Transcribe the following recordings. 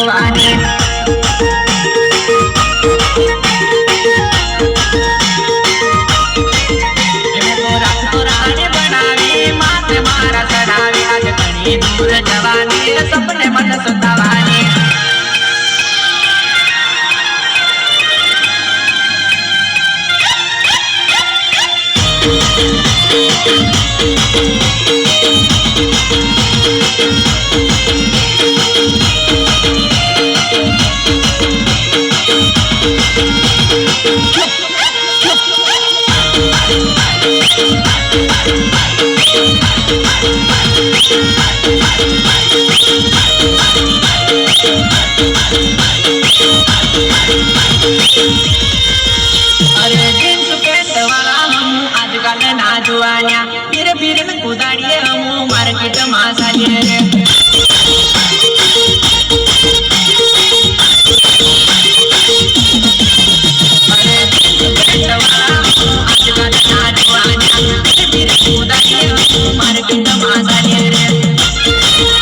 जुवानी दूर जवानी सपने मन सतावानी अरे जींस पैंट वाला हम आजकल ना जुआनिया फिर में कुदाड़िए हम मार्केट में सालिए रे अरे जींस पैंट वाला हम आजकल ना जुआनिया फिर कुदाड़िए हम मार्केट में सालिए रे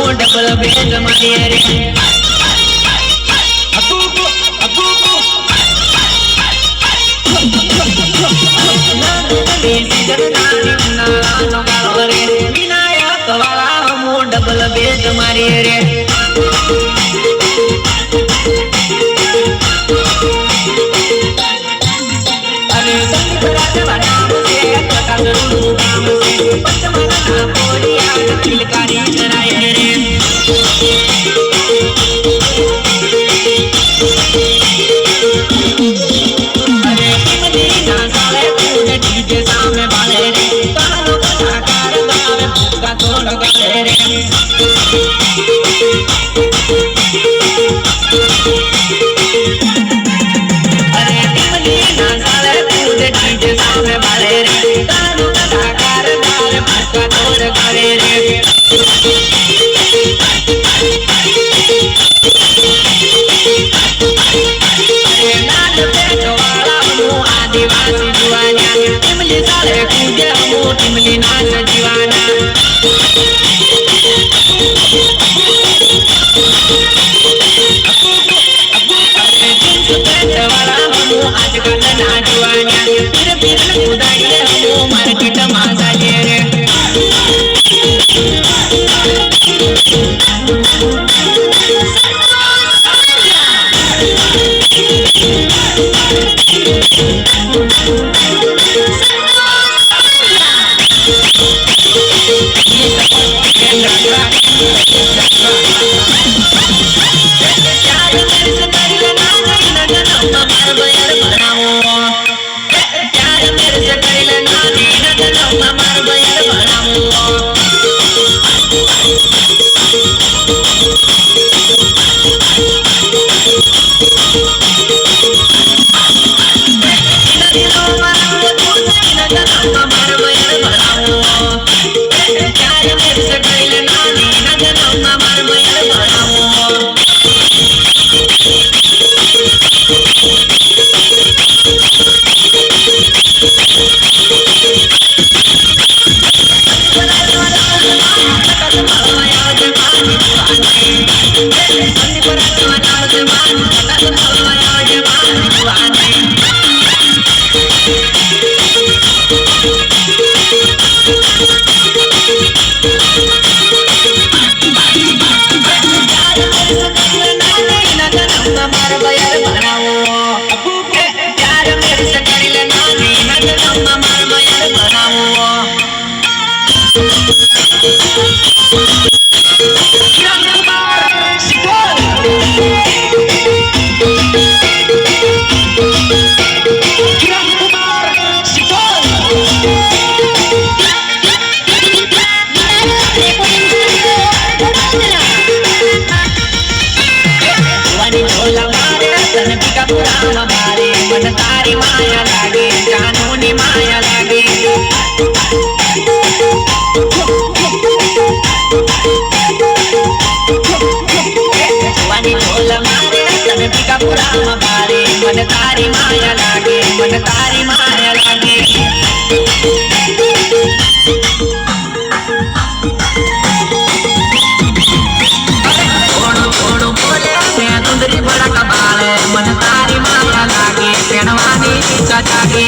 डबल बेड मारिए रे अबू विनायक वाला हम डबल बेड मारिए रे अरे संगराज बनाम से प्रकाश रूप नाम से पंचमना बोलिया तिलकारी कराए रे अरे मदीना साले पूरे डीजे सामने वाले रे कानों का साकार गावे भूखा तोड़ गए रे अरे मदीना साले पूरे डीजे सामने वाले रे कानों का साकार गावे भूखा तोड़ गए रे आदिवासी जुआनिया इमली साले कूदे हमू इमली नाच दीवाना अरे जींस पैंट वाला हमू आजकल ना जुआनिया फिर कुदाड़िए हमू मार्केट में सालिए रे મને તારી માયા લાગે જાનુની માયા લાગે જવાની ઢોલ મારે તને પીકા પુરામાં ભારે મને તારી માયા લાગે મને તારી માયા લાગે સુંદરી ભડા કપાળે મને તારી માયા લાગે પેણવાની ઈચ્છા જાગે